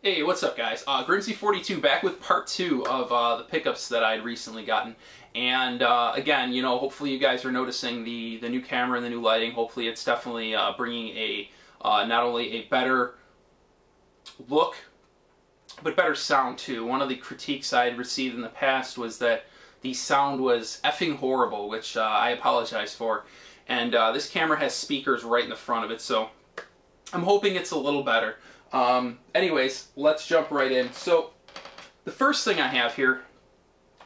Hey, what's up guys? Grimsie42 back with part 2 of the pickups that I'd recently gotten. And again, you know, hopefully you guys are noticing the new camera and the new lighting. Hopefully it's definitely bringing a not only a better look, but better sound too. One of the critiques I had received in the past was that the sound was effing horrible, which I apologize for. And this camera has speakers right in the front of it, so I'm hoping it's a little better. Anyways, let's jump right in. So, the first thing I have here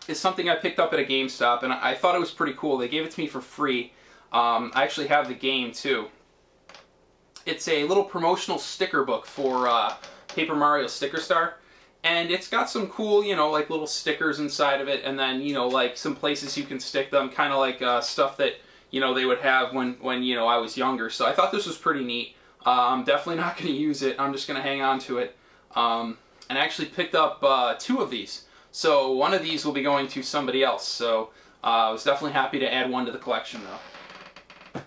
is something I picked up at a GameStop, and I thought it was pretty cool. They gave it to me for free. I actually have the game, too. It's a little promotional sticker book for Paper Mario Sticker Star, and it's got some cool, you know, like little stickers inside of it, and then, you know, like some places you can stick them, kind of like stuff that, you know, they would have when, you know, I was younger. So I thought this was pretty neat. I'm definitely not going to use it. I'm just going to hang on to it. And I actually picked up 2 of these. So one of these will be going to somebody else. So I was definitely happy to add one to the collection though.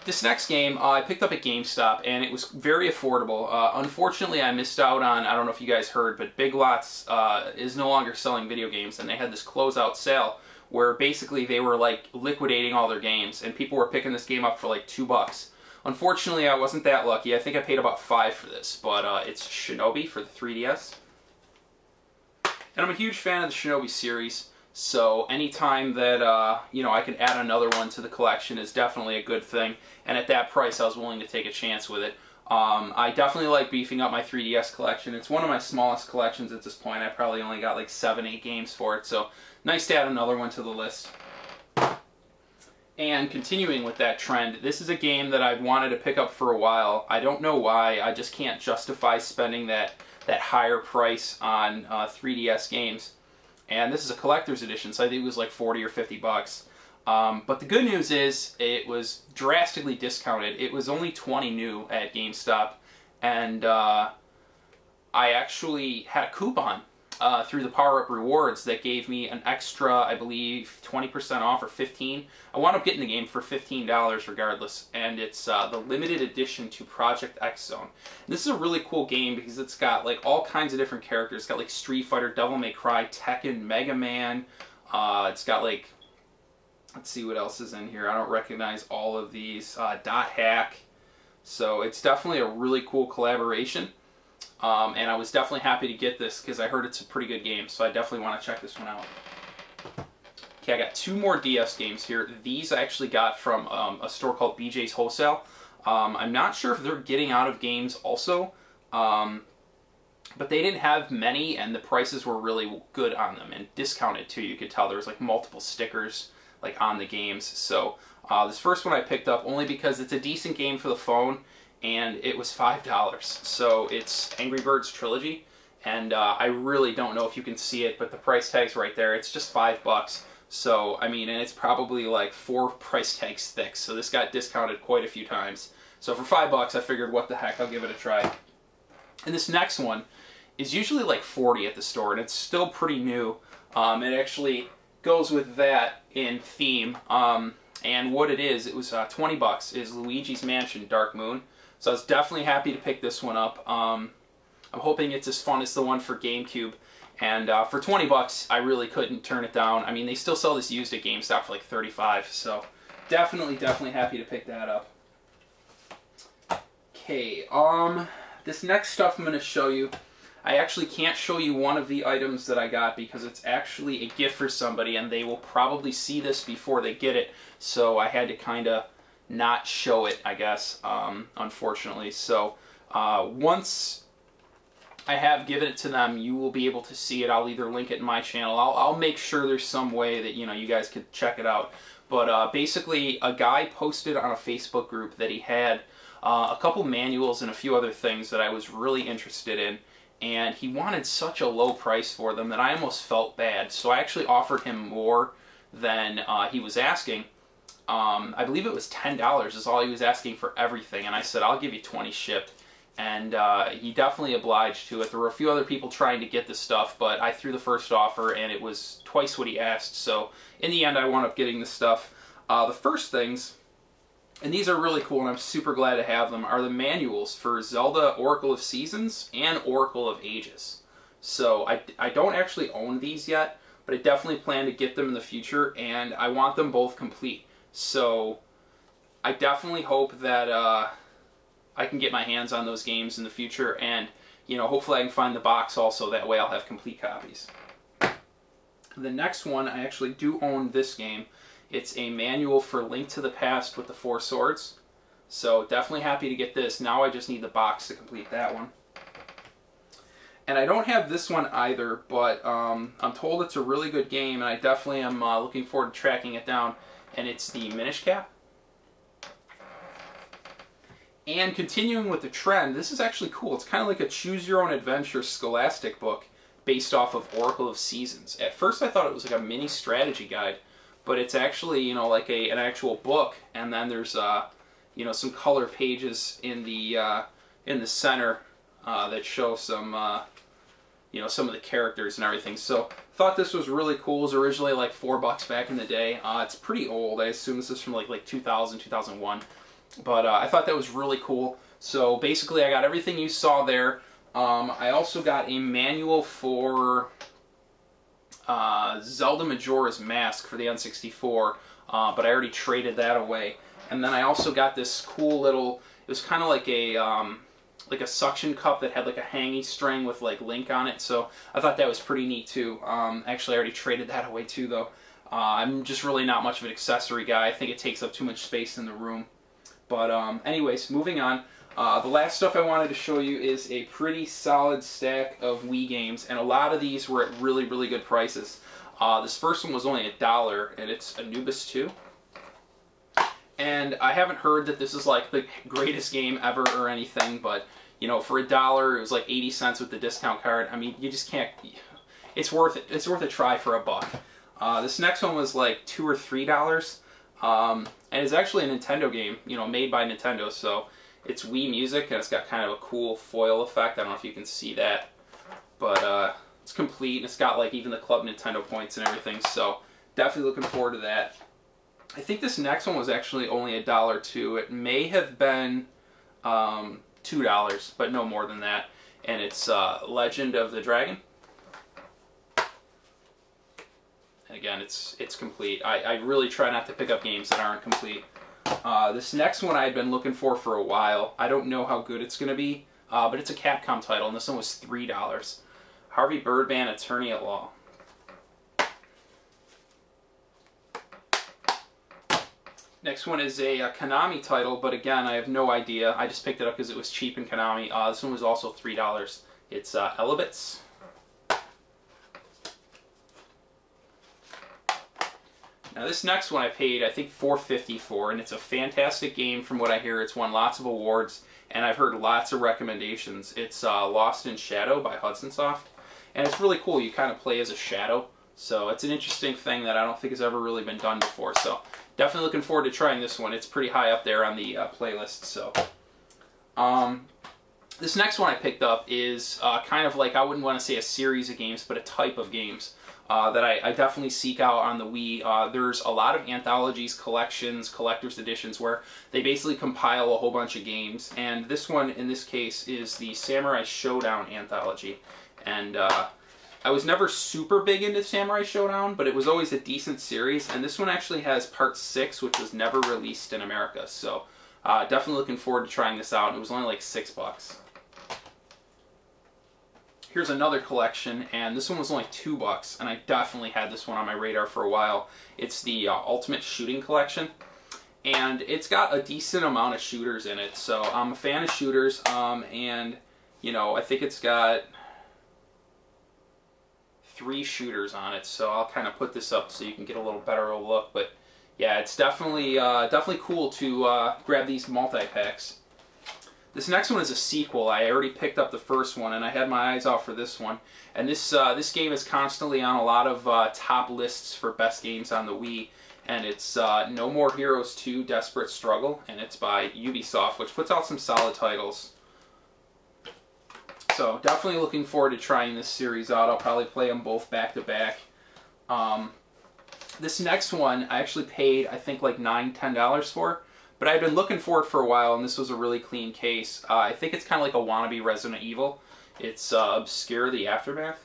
This next game I picked up at GameStop, and it was very affordable. Unfortunately, I missed out on, I don't know if you guys heard, but Big Lots is no longer selling video games, and they had this closeout sale where basically they were like liquidating all their games, and people were picking this game up for like $2. Unfortunately, I wasn't that lucky. I think I paid about $5 for this, but it's Shinobi for the 3DS. And I'm a huge fan of the Shinobi series, so anytime that, you know, I can add another one to the collection is definitely a good thing. And at that price, I was willing to take a chance with it. I definitely like beefing up my 3DS collection. It's one of my smallest collections at this point. I probably only got like 7, 8 games for it, so nice to add another one to the list. And continuing with that trend, this is a game that I've wanted to pick up for a while. I don't know why, I just can't justify spending that higher price on 3DS games. And this is a collector's edition, so I think it was like 40 or 50 bucks. But the good news is, it was drastically discounted. It was only 20 new at GameStop, and I actually had a coupon through the Power Up Rewards that gave me an extra, I believe, 20% off or 15. I wound up getting the game for $15 regardless, and it's the limited edition to Project X Zone. And this is a really cool game because it's got like all kinds of different characters. It's got like Street Fighter, Devil May Cry, Tekken, Mega Man. It's got like, let's see what else is in here. I don't recognize all of these. Dot Hack. So it's definitely a really cool collaboration. And I was definitely happy to get this because I heard it's a pretty good game, so I definitely want to check this one out. Okay, I got 2 more DS games here. These I actually got from a store called BJ's Wholesale. I'm not sure if they're getting out of games also, but they didn't have many, and the prices were really good on them, and discounted too. You could tell there was like multiple stickers like on the games. So this first one I picked up only because it's a decent game for the phone, and it was $5. So it's Angry Birds Trilogy, and I really don't know if you can see it, but the price tag's right there. It's just $5. So, I mean, and it's probably like 4 price tags thick, so this got discounted quite a few times. So for $5, I figured, what the heck, I'll give it a try. And this next one is usually like 40 at the store, and it's still pretty new. It actually goes with that in theme, and what it is, it was 20 bucks, is Luigi's Mansion Dark Moon. So I was definitely happy to pick this one up. I'm hoping it's as fun as the one for GameCube. And for 20 bucks, I really couldn't turn it down. I mean, they still sell this used at GameStop for like 35, so definitely happy to pick that up. Okay, this next stuff I'm going to show you, I actually can't show you one of the items that I got because it's actually a gift for somebody, and they will probably see this before they get it, so I had to kind of not show it, I guess, unfortunately. So once I have given it to them, you will be able to see it. I'll either link it in my channel. I'll make sure there's some way that, you know, you guys could check it out. But basically, a guy posted on a Facebook group that he had a couple manuals and a few other things that I was really interested in, and he wanted such a low price for them that I almost felt bad. So I actually offered him more than he was asking. I believe it was $10 is all he was asking for everything, and I said, I'll give you 20 shipped. And he definitely obliged to it. There were a few other people trying to get this stuff, but I threw the first offer, and it was twice what he asked. So in the end, I wound up getting the stuff. The first things and these are really cool and I'm super glad to have them, are the manuals for Zelda Oracle of Seasons and Oracle of Ages. So I don't actually own these yet, but I definitely plan to get them in the future, and I want them both complete. So I definitely hope that I can get my hands on those games in the future, and you know, hopefully I can find the box also, that way I'll have complete copies. The next one, I actually do own this game. It's a manual for Link to the Past with the 4 swords. So definitely happy to get this. Now I just need the box to complete that one. And I don't have this one either, but I'm told it's a really good game, and I definitely am looking forward to tracking it down. And it's the Minish Cap. And continuing with the trend, this is actually cool. It's kind of like a choose-your-own-adventure scholastic book based off of Oracle of Seasons. At first I thought it was like a mini strategy guide, but it's actually, you know, like an actual book, and then there's you know, some color pages in the center that show some you know, some of the characters and everything. So thought this was really cool. It was originally like $4 back in the day. It's pretty old. I assume this is from like 2000, 2001. But I thought that was really cool. So basically I got everything you saw there. I also got a manual for Zelda Majora's Mask for the N64, but I already traded that away. And then I also got this cool little, it was kind of like a suction cup that had like a hangy string with like Link on it. So I thought that was pretty neat too. Actually I already traded that away too though. I'm just really not much of an accessory guy. I think it takes up too much space in the room. But anyways, moving on. The last stuff I wanted to show you is a pretty solid stack of Wii games, and a lot of these were at really, really good prices. This first one was only $1, and it's Anubis 2. And I haven't heard that this is like the greatest game ever or anything, but you know, for $1, it was like 80 cents with the discount card. I mean, you just can't. It's worth it. It's worth a try for $1. This next one was like $2 or $3. And it's actually a Nintendo game, you know, made by Nintendo, so it's Wii Music, and it's got kind of a cool foil effect. I don't know if you can see that, but it's complete, and it's got like even the Club Nintendo points and everything, so definitely looking forward to that. I think this next one was actually only $1 too. It may have been $2, but no more than that, and it's Legend of the Dragon. And again, it's complete. I really try not to pick up games that aren't complete. This next one I had been looking for a while. I don't know how good it's going to be, but it's a Capcom title, and this one was $3. Harvey Birdman, Attorney at Law. Next one is a Konami title, but again, I have no idea. I just picked it up because it was cheap in Konami. This one was also $3. It's Elebits. Now this next one I paid, I think, $4.50 for, and it's a fantastic game from what I hear. It's won lots of awards, and I've heard lots of recommendations. It's Lost in Shadow by Hudson Soft, and it's really cool. You kind of play as a shadow, so it's an interesting thing that I don't think has ever really been done before. So definitely looking forward to trying this one. It's pretty high up there on the playlist. So this next one I picked up is kind of like, I wouldn't want to say a series of games, but a type of games. That I definitely seek out on the Wii. There's a lot of anthologies, collections, collector's editions where they basically compile a whole bunch of games, and this one in this case is the Samurai Showdown anthology. And I was never super big into Samurai Showdown, but it was always a decent series, and this one actually has part 6, which was never released in America, so definitely looking forward to trying this out. It was only like $6. Here's another collection, and this one was only $2, and I definitely had this one on my radar for a while. It's the Ultimate Shooting Collection, and it's got a decent amount of shooters in it, so I'm a fan of shooters, and, you know, I think it's got 3 shooters on it, so I'll kind of put this up so you can get a little better of a look, but yeah, it's definitely cool to grab these multi-packs. This next one is a sequel. I already picked up the first one, and I had my eyes out for this one. And this game is constantly on a lot of top lists for best games on the Wii. And it's No More Heroes 2: Desperate Struggle, and it's by Ubisoft, which puts out some solid titles. So definitely looking forward to trying this series out. I'll probably play them both back to back. This next one I actually paid, I think, like $9–10 for. But I've been looking for it for a while, and this was a really clean case. I think it's kind of like a wannabe Resident Evil. It's Obscure: The Aftermath.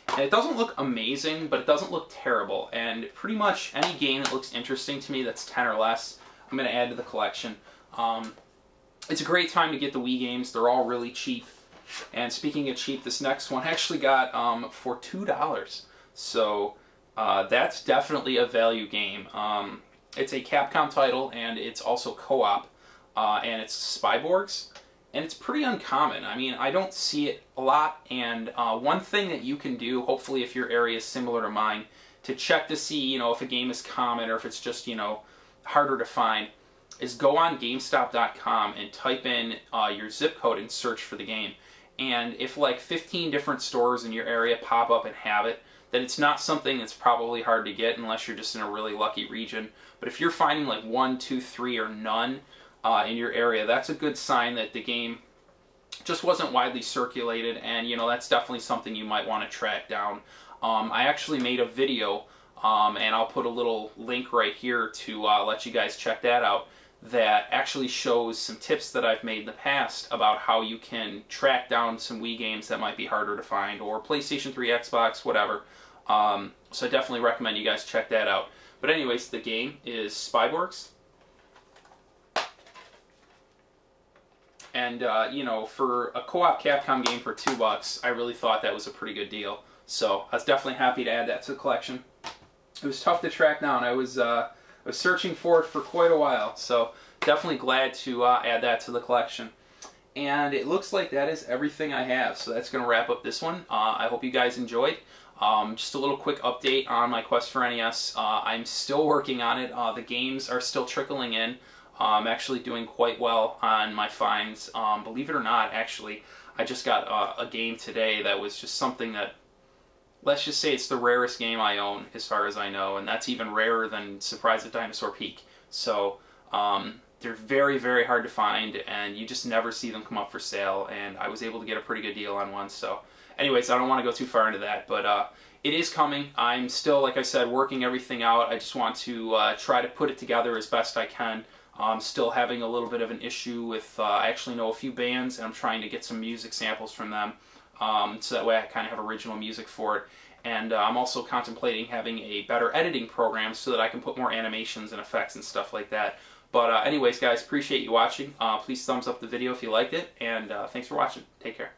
And it doesn't look amazing, but it doesn't look terrible. And pretty much any game that looks interesting to me that's 10 or less, I'm going to add to the collection. It's a great time to get the Wii games. They're all really cheap. And speaking of cheap, this next one I actually got for $2. So that's definitely a value game. It's a Capcom title, and it's also co-op, and it's Spyborgs. And it's pretty uncommon. I mean, I don't see it a lot, and one thing that you can do, hopefully if your area is similar to mine, to check to see, you know, if a game is common or if it's just, you know, harder to find, is go on GameStop.com and type in your zip code and search for the game. And if like 15 different stores in your area pop up and have it, then it's not something that's probably hard to get unless you're just in a really lucky region. But if you're finding like 1, 2, 3, or none, in your area, that's a good sign that the game just wasn't widely circulated, and you know, that's definitely something you might want to track down. I actually made a video, and I'll put a little link right here to let you guys check that out, that actually shows some tips that I've made in the past about how you can track down some Wii games that might be harder to find, or PlayStation 3, Xbox, whatever. So I definitely recommend you guys check that out. But anyways, the game is Spyborgs. And, you know, for a co-op Capcom game for $2, I really thought that was a pretty good deal. So I was definitely happy to add that to the collection. It was tough to track down. I was searching for it for quite a while. So definitely glad to add that to the collection. And it looks like that is everything I have. So that's going to wrap up this one. I hope you guys enjoyed. Just a little quick update on my quest for NES. I'm still working on it. The games are still trickling in. I'm actually doing quite well on my finds. Believe it or not, actually, I just got a game today that was just something that, let's just say it's the rarest game I own, as far as I know, and that's even rarer than Surprise at Dinosaur Peak. So, they're very, very hard to find, and you just never see them come up for sale, and I was able to get a pretty good deal on one. So, anyways, I don't want to go too far into that, but it is coming. I'm still, like I said, working everything out. I just want to try to put it together as best I can. I'm still having a little bit of an issue with, I actually know a few bands, and I'm trying to get some music samples from them, so that way I kind of have original music for it. And I'm also contemplating having a better editing program so that I can put more animations and effects and stuff like that. But anyways, guys, appreciate you watching. Please thumbs up the video if you liked it, and thanks for watching. Take care.